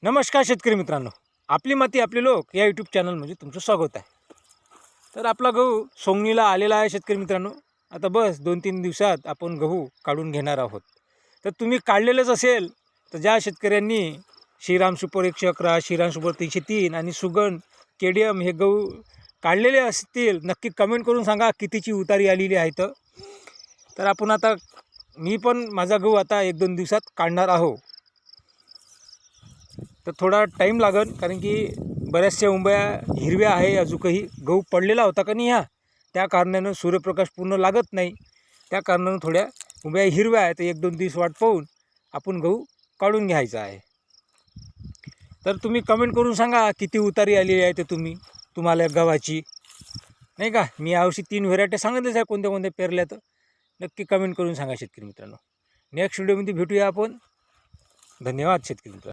नमस्कार शेतकरी मित्रांनो, आपली माती आपले लोक या यूट्यूब चॅनलमध्ये तुमचं स्वागत आहे. तर आपला गहू सोंगणीला आलेला आहे शेतकरी मित्रांनो. आता बस 2-3 दिवसात आपण गहू काढून घेणार आहोत. तर तुम्ही काढलेलंच असेल तर ज्या शेतकऱ्यांनी श्रीराम सुपर 111, श्रीराम सुपर 303 आणि सुगंध KDM हे गहू काढलेले असतील नक्की कमेंट करून सांगा कितीची उतारी आलेली आहे. तर आपण आता मी पण माझा गहू आता 1-2 दिवसात काढणार आहो. तर थोडा टाईम लागेल कारण की बऱ्याचशा उंब्या हिरव्या आहे. अजूनही गहू पडलेला होता का नाही त्या कारणानं सूर्यप्रकाश पूर्ण लागत नाही. त्या कारणानं थोड्या उंब्या हिरव्या आहेत. 1-2 दिवस वाट पाहून आपण गहू काढून घ्यायचा आहे. तर तुम्ही कमेंट करून सांगा किती उतारी आलेली आहे ते तुम्हाला गव्हाची नाही का. मी यावर्षी 3 व्हेरायटी सांगितलेच आहे कोणत्या कोणत्या पेरल्या. तर नक्की कमेंट करून सांगा शेतकरी मित्रांनो. नेक्स्ट व्हिडिओमध्ये भेटूया आपण. धन्यवाद शेतकरी मित्रांनो.